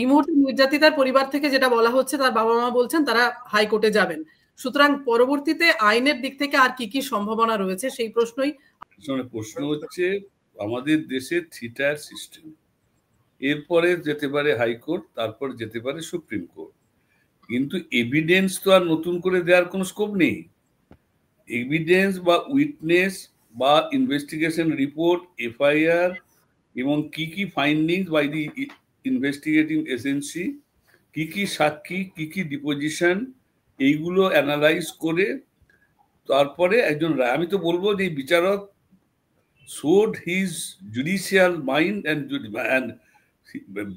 এই মুহূর্তে নির্যাতিতার পরিবার থেকে যেটা বলা হচ্ছে, তার বাবা মা বলছেন তারা হাইকোর্টে যাবেন। সুতরাং পরবর্তীতে আইনের দিক থেকে আর কি কি সম্ভাবনা রয়েছে সেই প্রশ্নই। প্রশ্ন হচ্ছে আমাদের দেশে থ্রি টায়ার সিস্টেম, এরপরে যেতে পারে হাইকোর্ট, তারপর যেতে পারে সুপ্রিম কোর্ট, কিন্তু এভিডেন্স তো আর নতুন করে দেওয়ার কোনো স্কোপ নেই। এভিডেন্স বা উইটনেস বা ইনভেস্টিগেশন রিপোর্ট, এফআইআর এবং কি কি findings by the investigating agency, কি কি সাক্ষী, কি কি ডিপোজিশন, এইগুলো অ্যানালাইজ করে তারপরে একজন রায়। আমি তো বলবো যে বিচারক showed his judicial mind and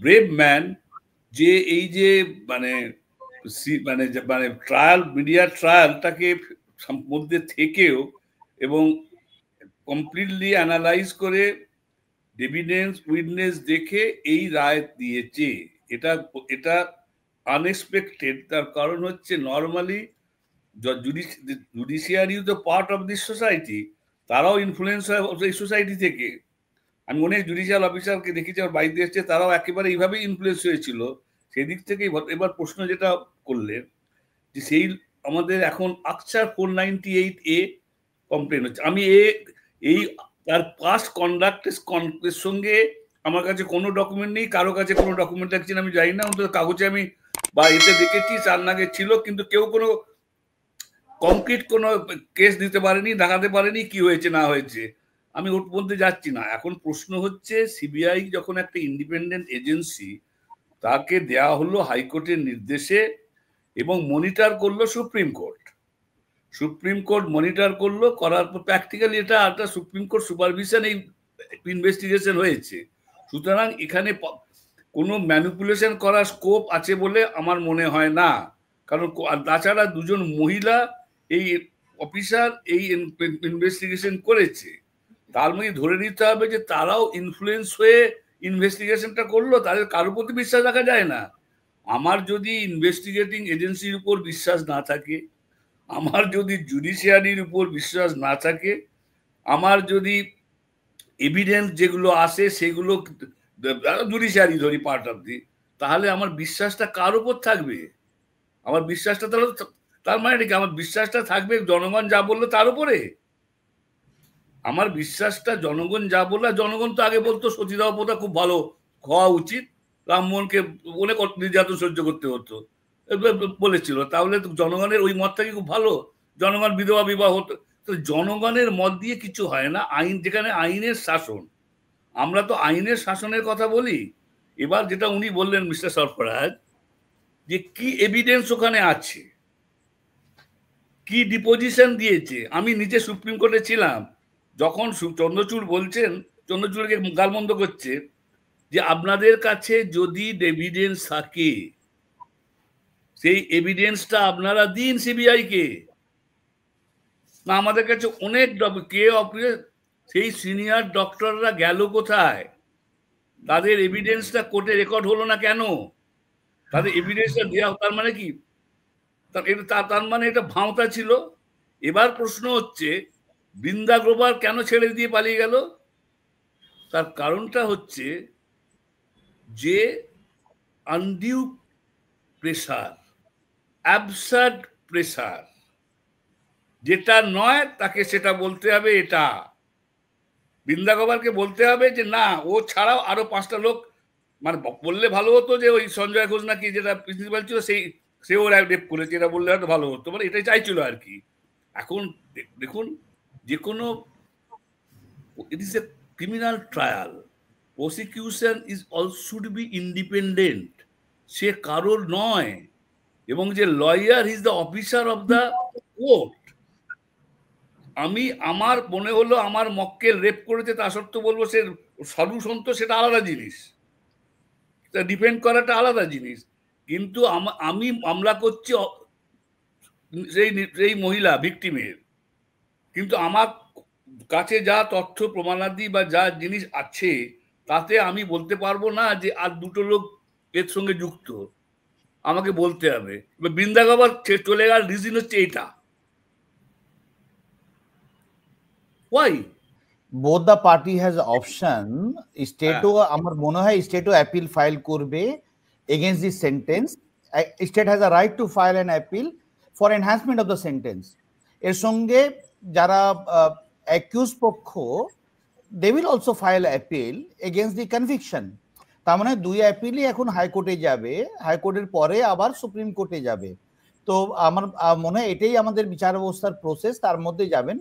brave man, যে এই যে মানে মানে ট্রায়াল, মিডিয়া ট্রায়ালটাকে মধ্যে থেকেও এবং কমপ্লিটলি অ্যানালাইজ করে এভিডেন্স উইটনেস দেখে এই রায় দিয়েছে। এটা আনএক্সপেক্টেড। তার কারণ হচ্ছে normally judiciary is the part of this society, তারাও ইনফ্লুয়েন্স হয় এই সোসাইটি থেকে। আমি অনেক জুডিশিয়াল অফিসারকে দেখেছি আমার বাড়িতে এসছে, তারাও একেবারে এইভাবেই ইনফ্লুয়েন্স হয়েছিল। সেই দিক থেকেই এবার প্রশ্ন যেটা করলেন যে সেই আমাদের এখন আকচার 498A কমপ্লেন হচ্ছে। আমি এই তার পাস্ট কন্ডাক্টের সঙ্গে আমার কাছে কোনো ডকুমেন্ট নেই, কারো কাছে কোনো ডকুমেন্ট রাখছি আমি জানি না, অন্তত কাগজে আমি বা এতে দেখেছি চারনাগে ছিল, কিন্তু কেউ কোনো কংক্রিট কোনো কেস দিতে পারেনি, দেখাতে পারেনি কি হয়েছে না হয়েছে। আমি ওর মধ্যে যাচ্ছি না। এখন প্রশ্ন হচ্ছে সিবিআই যখন একটা ইন্ডিপেন্ডেন্ট এজেন্সি, তাকে দেয়া হলো হাইকোর্টের নির্দেশে এবং মনিটর করলো supreme court. Supreme court monitor করলো, করার পর প্র্যাকটিক্যালি এটা একটা সুপ্রিম কোর্ট সুপারভিশন এই ইনভেস্টিগেশন হয়েছে। সুতরাং এখানে কোনো ম্যানিপুলেশন করার স্কোপ আছে বলে আমার মনে হয় না। কারণ তাছাড়া দুজন মহিলা এই অফিসার এই ইনভেস্টিগেশন করেছে, তার মানে ধরে নিতে হবে যে তারাও ইনফ্লুয়েন্স হয়ে ইনভেস্টিগেশনটা করলো, তাদের কারোর প্রতি বিশ্বাস রাখা যায় না। আমার যদি ইনভেস্টিগেটিং এজেন্সির উপর বিশ্বাস না থাকে, আমার যদি জুডিশিয়ারির উপর বিশ্বাস না থাকে, আমার যদি এভিডেন্স যেগুলো আসে সেগুলো জুডিশিয়ারি ধরি পার্ট অফ দি, তাহলে আমার বিশ্বাসটা কার উপর থাকবে? আমার বিশ্বাসটা তাহলে তার মানে কি আমার বিশ্বাসটা থাকবে জনগণ যা বললো তার উপরে? আমার বিশ্বাসটা জনগণ যা বললো, জনগণ তো আগে বলতো সতীদাহ প্রথা খুব ভালো হওয়া উচিত, রামমোহনকে অনেক নির্যাতন সহ্য করতে হতো বলেছিল, তাহলে তো জনগণের ওই মতটা কি খুব ভালো? জনগণ বিধবা বিবাহ হতো। তো জনগণের মত দিয়ে কিছু হয় না। আইন, যেখানে আইনের শাসন, আমরা তো আইনের শাসনের কথা বলি। এবার যেটা উনি বললেন মিস্টার সরফরাজ, যে কি এভিডেন্স ওখানে আছে, কি ডিপোজিশন দিয়েছে। আমি নিজে সুপ্রিম কোর্টে ছিলাম, যখন চন্দ্রচূড় বলছেন, চন্দ্রচূড়কে গালমন্দ করছে যে আপনাদের কাছে যদি এভিডেন্স থাকে সেই এভিডেন্সটা আপনারা দিন সিবিআই কে। না, আমাদের কাছে অনেক সেই সিনিয়র ডক্টররা গেল কোথায়? তাদের এভিডেন্সটা কোর্টে রেকর্ড হলো না কেন? তাদের এভিডেন্সটা দেওয়া, তার মানে কি? তার মানে এটা ভাঁওতা ছিল। এবার প্রশ্ন হচ্ছে বৃন্দা গ্রোভার কেন ছেড়ে দিয়ে পালিয়ে গেল? তার কারণটা হচ্ছে যে আনডিউ প্রেসার, অ্যাবসার্ড প্রেসার, যেটা নয় তাকে সেটা বলতে হবে। এটা বৃন্দা গ্রোভারকে বলতে হবে যে না, ও ছাড়াও আরো 5টা লোক, মানে বললে ভালো হতো যে ওই সঞ্জয় ঘোষ নাকি যেটা প্রিন্সিপাল ছিল সেও রেপ করেছে, এটা বললে হয়তো ভালো হতো, মানে এটাই চাইছিল আর কি। এখন দেখুন, যে কোনো it is a criminal trial, prosecution is also should be independent, সে কারোর নয়। এবং যে lawyer is the officer of the court. আমি আমার মনে হলো আমার মক্কেল রেপ করেছে, তা সত্ত্বেও বলবো সে সাধু সন্ত, সেটা আলাদা জিনিস, ডিপেন্ড করাটা আলাদা জিনিস। কিন্তু আমি মামলা করছি সেই মহিলা ভিকটিমের, কিন্তু আমার কাছে যা তথ্য প্রমাণাদি বা যা জিনিস আছে তাতে আমি বলতে পারবো না যে আর 2টো লোক এর সঙ্গে যুক্ত। আমাকে বলতে হবে। বৃন্দা গ্রোভার চলে গেল, রিজন হচ্ছে এটা। Why? Both the party has option. স্টেটও আমার মনে হয় স্টেটও অ্যাপিল ফাইল করবে against the sentence, state has a right to file an appeal for enhancement of the sentence. এর সঙ্গে যারা accused পক্ষ, they will also file appeal against the conviction. তার মানে দুই অ্যাপিলই এখন হাইকোর্টে যাবে, হাইকোর্টের পরে আবার সুপ্রিম কোর্টে যাবে। তো আমার মনে হয় এটাই আমাদের বিচার ব্যবস্থার প্রসেস, তার মধ্যে যাবেন।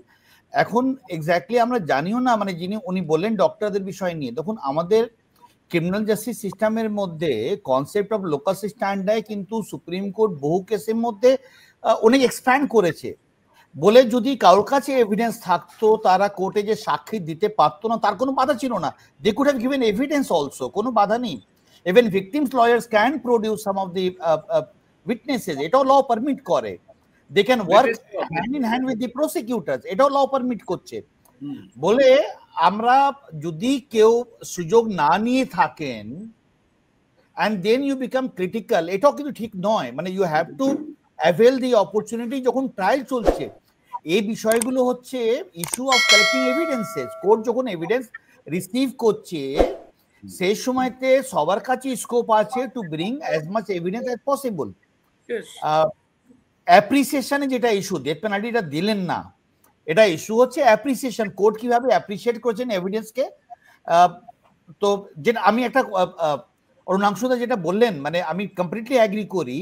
এখন এক্স্যাক্টলি আমরা জানিও না, মানে যিনি উনি বললেন ডক্টরদের বিষয় নিয়ে, দেখুন আমাদের ক্রিমিনাল জাস্টিস সিস্টেমের মধ্যে কনসেপ্ট অফ লোকাস স্ট্যান্ডার্ড কিন্তু সুপ্রিম কোর্ট বহু কেসের মধ্যে অনেক এক্সপ্যান্ড করেছে। বলে যদি কারোর কাছে এভিডেন্স থাকতো, তারা কোর্টে যে সাক্ষী দিতে পারতো না, তার কোনো বাধা ছিল না। They could have given evidence also, কোনো বাধা নেই। Even victims lawyers can produce some of the witnesses, এটাও ল পারমিট করে। They can work hand in hand with the prosecutors, এটাও ল পারমিট করছে। বলে আমরা যদি কেউ সুযোগ না নিয়ে থাকেন and then you become critical, এটাও কিন্তু ঠিক নয়। মানে you have to avail the opportunity যখন ট্রায়াল চলছে। এই বিষয়গুলো হচ্ছে issue of collecting evidences. Court যখন এভিডেন্স রিসিভ করছে সেই সময়তে সবার কাছে স্কোপ আছে to bring as much evidence as possible. অ্যাপ্রিসিয়েশনে যেটা ইস্যু, ডেথ পেনাল্টিটা দিলেন না, এটা ইস্যু হচ্ছে অ্যাপ্রিসিয়েশন, কোর্ট কিভাবে অ্যাপ্রিসিয়েট করেছেন এভিডেন্সকে। তো যেটা আমি একটা অরুণাংশুদা যেটা বললেন, মানে আমি কমপ্লিটলি অ্যাগ্রি করি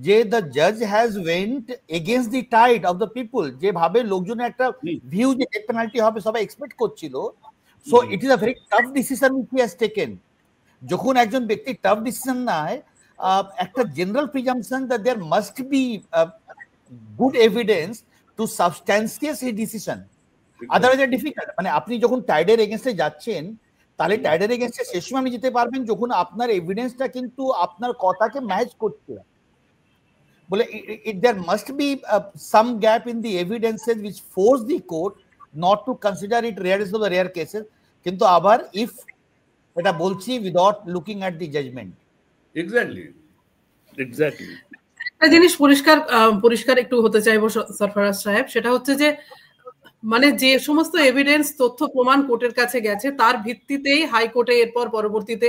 যে দ্য জাজ has went against the tide of the people, যেভাবে লোকজনের একটা ভিউ যে ডেথ পেনাল্টি হবে সবাই এক্সপেক্ট করছিল। So it is a very tough decision which he has taken. যখন একজন ব্যক্তি টাফ ডিসিশন নেয়, একটা general presumption that there must be good evidence to substantiate এই ডিসিশন, আদারওয়াইজ ইট ডিফিকাল্ট। মানে আপনি যখন টাইডের এগেইনস্টে যাচ্ছেন, তাহলে টাইডের এগেইনস্টে শেষ সময় আপনি যেতে পারবেন যখন আপনার এভিডেন্সটা কিন্তু আপনার কথাকে ম্যাচ করছে। বলে there must be some gap in the evidences which force the court not to consider it rarest of the rare cases, কিন্তু আবার if এটা বলছি without looking at the judgment. Exactly. একটা জিনিস পরিষ্কার একটু হতে চাইবো সরফরাজ সাহেব, সেটা হচ্ছে যে মানে যে সমস্ত এভিডেন্স তথ্য প্রমাণ কোর্টের কাছে গেছে তার ভিত্তিতেই হাইকোর্টে এরপর পরবর্তীতে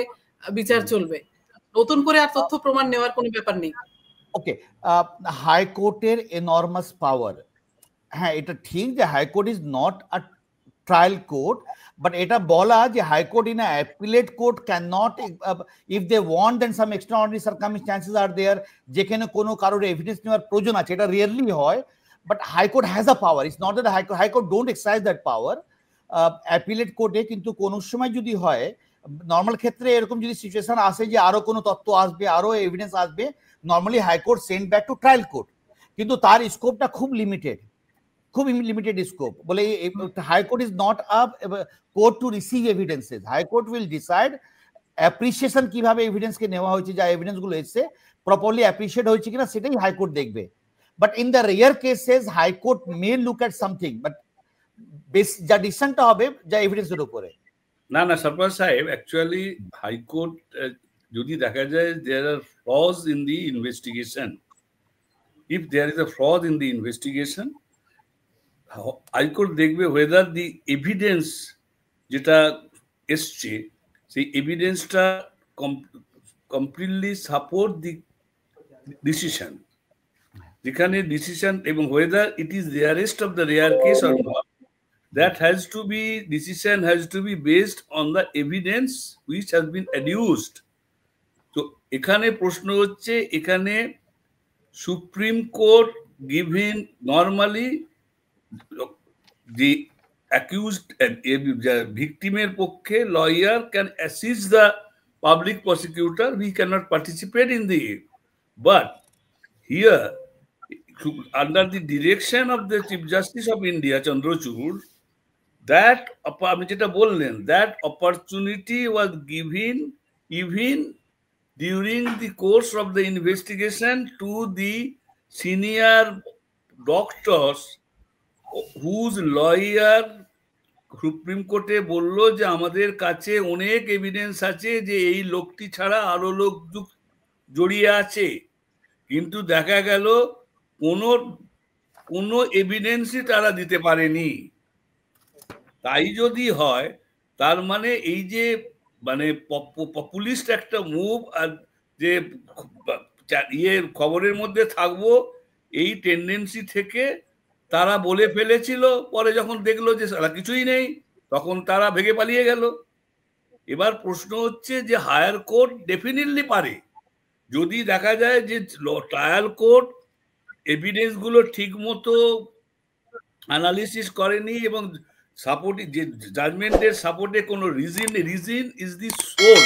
বিচার চলবে, নতুন করে আর তথ্য প্রমাণ নেওয়ার কোনো ব্যাপার নেই। ওকে, হাইকোর্টের এনর্মাস পাওয়ার, হ্যাঁ এটা ঠিক যে high court is not a trial court, but এটা বলা যে high court in appellate court can not, if they want then some extraordinary circumstances are there, যেখানে কোনো কারোর এভিডেন্স নেওয়ার প্রয়োজন আছে, এটা রিয়েরলি হয়, but high court has a power. It's not that high court don't exercise that power. Appellate কোর্টে কিন্তু কোনো সময় যদি হয়, নর্মাল ক্ষেত্রে এরকম যদি সিচুয়েশন আসে যে আরো কোনো তথ্য আসবে, আরো এভিডেন্স আসবে, normally high court send back to trial court, কিন্তু তার স্কোপটা খুব লিমিটেড স্কোপ। বলে high court is not a court to receive evidences. High court will decide appreciation কিভাবে এভিডেন্সকে নেওয়া হয়েছে, যা এভিডেন্স গুলো এসছে প্রপারলি অ্যাপ্রিসিয়েট হয়েছে কিনা সেটাই হাইকোর্ট দেখবে। But in the rare cases high court May look at something, but যা ডিসিশনটা হবে যা এভিডেন্সের উপরে। না সরফরাজ সাহেব, অ্যাকচুয়ালি হাইকোর্ট যদি দেখা যায় there are flaws in the investigation, if there is a fraud in the investigation, high court দেখবে whether the evidence যেটা এসছে সেই এভিডেন্সটা কমপ্লিটলি সাপোর্ট দি ডিসিশন, যেখানে ডিসিশন এবং whether it is the rarest of the rare case or not, that decision has to be based on the evidence which has been adduced. তো এখানে প্রশ্ন হচ্ছে, এখানে supreme court giving normally the accused victimer পক্ষে lawyer can assist the public prosecutor, we cannot participate in the, but here under the direction of the Chief Justice of India Chandrachud, that আপনি যেটা বললেন, that opportunity was given even during the course of the investigation to the senior doctors whose lawyer supreme কোর্টে বলল যে আমাদের কাছে অনেক evidence আছে যে এই লোকটি ছাড়া আরো লোক জড়িয়ে আছে, কিন্তু দেখা গেল কোনো এভিডেন্সই তারা দিতে পারেনি। তাই যদি হয়, তার মানে এই যে মানে পপুলিস্ট একটা মুভ, আর যে খবরের মধ্যে থাকবো এই টেন্ডেন্সি থেকে তারা বলে ফেলেছিল, পরে যখন দেখলো যে সারা কিছুই নেই তখন তারা ভেগে পালিয়ে গেল। এবার প্রশ্ন হচ্ছে যে হায়ার কোর্ট ডেফিনেটলি পারে, যদি দেখা যায় যে ট্রায়াল কোর্ট এভিডেন্স গুলো ঠিক মতো অ্যানালিসিস করেনি এবং সাপোর্ট যে জাজমেন্টের সাপোর্টে কোনো reason is the soul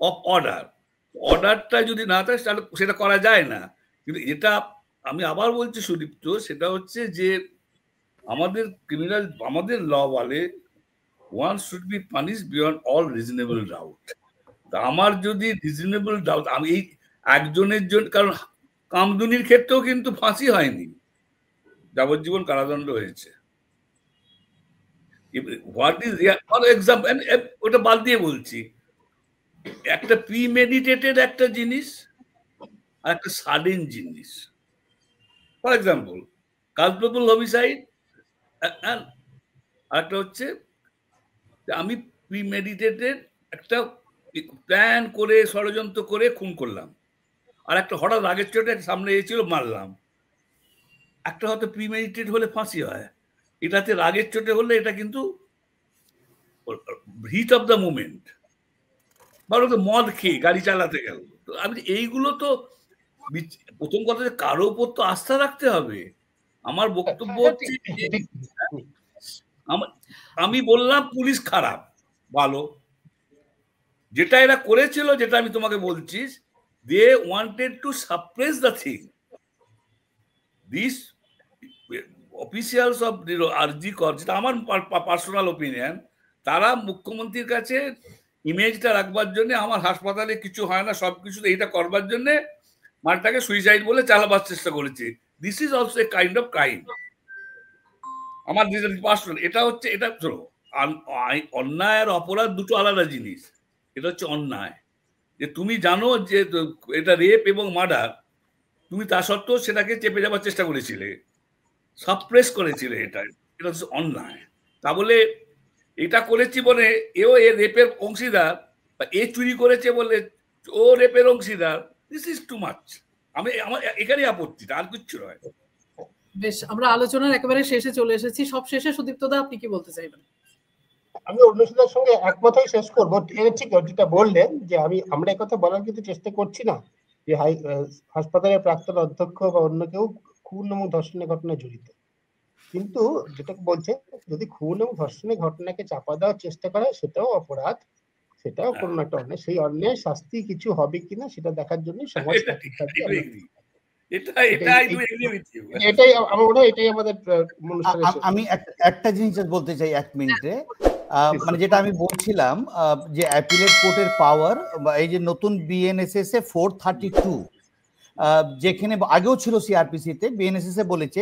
of অর্ডারটা যদি না থাকে তাহলে সেটা করা যায় না। কিন্তু এটা আমি আবার বলছি সুদীপ্ত, সেটা হচ্ছে যে আমাদের ক্রিমিনাল আমাদের ল বলে one should be punish beyond all reasonable doubt. আমার যদি রিজনেবল ডাউট, আমি এই একজনের জন্য, কারণ কামদুনির ক্ষেত্রেও কিন্তু ফাঁসি হয়নি, যাবজ্জীবন কারাদণ্ড হয়েছে। হোয়াট ইজ ফর এক্সাম্পল, ওটা বাদ দিয়ে বলছি, একটা প্রিমেডিটেটেড একটা জিনিস আর একটা সাডেন জিনিস। ফর এক্সাম্পল কালপ্রেবল হোমিসাইড, আর একটা হচ্ছে আমি প্রিমেডিটেটেড একটা প্ল্যান করে ষড়যন্ত্র করে খুন করলাম, আর একটা হঠাৎ রাগের চোটে সামনে এসেছিল মারলাম। একটা হয়তো প্রিমেডিটেড হলে ফাঁসি হয়, এটাতে রাগের চোটে হলে এটা কিন্তু হিট অফ দ্য মুমেন্ট, বলো তো মদ খেয়ে গাড়ি চালাতে গেল। তো আমি এইগুলো তো প্রথম কথা যে কারো উপর তো আস্থা রাখতে হবে। আমার বক্তব্য হচ্ছে আমি বললাম পুলিশ খারাপ ভালো, যেটা এরা করেছিল, যেটা আমি তোমাকে বলছি, they wanted to suppress the thing. This officials of R G Kar, যেটা আমার পার্সোনাল ওপিনিয়ন, তারা মুখ্যমন্ত্রীর কাছে ইমেজটা রাখবার জন্য, আমার হাসপাতালে কিছু হয় না সবকিছু এইটা করবার জন্য মালটাকে সুইসাইড বলে চালাবার চেষ্টা করেছে। This is also a kind of crime. আমার পার্সোনাল এটা হচ্ছে, এটা অন্যায় আর অপরাধ দুটো আলাদা জিনিস। এটা হচ্ছে অন্যায়, যে তুমি জানো যে এটা রেপ এবং মার্ডার, তুমি তা সত্ত্বেও সেটাকে চেপে যাবার চেষ্টা করেছিলে, সাপ্রেস করেছিলে, এটা হচ্ছে অন্যায়। তা বলে এটা করেছি বলে এও এ রেপের অংশীদার, বা এ চুরি করেছে বলে ও রেপের অংশীদার, দিস ইজ টু মাচ। আমার এখানেই আপত্তিটা, আর কিচ্ছু নয়। বেশ, আমরা আলোচনার একেবারে শেষে চলে এসেছি। সব শেষে সুদীপ্ত দা আপনি কি বলতে চাইবেন? আমি অন্যদের সঙ্গে একমতই শেষ করবো। ঠিক যেটা বললেন যে আমরা একথা বলার কিন্তু চেষ্টা করছি না যে হাসপাতালের প্রাক্তন অধ্যক্ষ বা অন্য কেউ খুন এবং ধর্ষণের ঘটনায় জড়িত, কিন্তু যেটা বলছে যদি খুন এবং ধর্ষণের ঘটনাকে চাপা দেওয়ার চেষ্টা করে সেটাও অপরাধ, সেটাও কোনো একটা অন্যায়। সেই অন্যায় শাস্তি কিছু হবে কিনা সেটা দেখার জন্য সমাজ আমি একটা জিনিস বলতে চাই 1 মিনিটে, মানে যেটা আমি বলছিলাম যে অ্যাপিলেট কোর্টের পাওয়ার, এই যে নতুন বিএনএসএস এ 432, যেখানে আগেও ছিল সিআরপিসি তে, বিএনএসএস এ বলেছে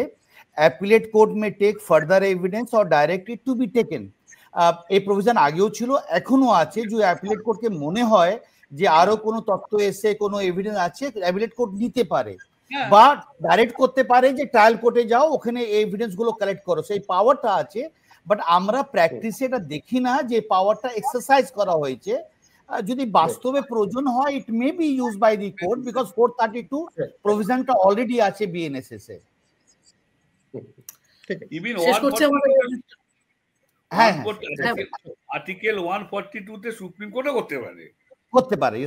appellate court may take further evidence or direct it to be taken. এই প্রভিশন আগেও ছিল, এখনো আছে, যে অ্যাপিলেট কোর্টকে মনে হয় যে আরো কোনো তথ্য এসে কোনো এভিডেন্স আছে, অ্যাপিলেট কোর্ট নিতে পারে বা ডাইরেক্ট করতে পারে যে ট্রায়াল কোর্টে যাও, ওখানে এভিডেন্স গুলো কালেক্ট করো, সেই পাওয়ারটা আছে। বাট আমরা প্র্যাকটিসে এটা দেখি না যে পাওয়ারটা এক্সারসাইজ করা হয়েছে। যদি বাস্তবে প্রয়োজন হয়, it may be use by the court, because 432 প্রভিশনটা অলরেডি আছে বিএনএসএস এ। আর্টিকেল 142 তে সুপ্রিম কোর্টও করতে পারে, করতে পারে,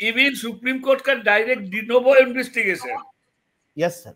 even Supreme Court can direct de novo investigation. Yes, sir.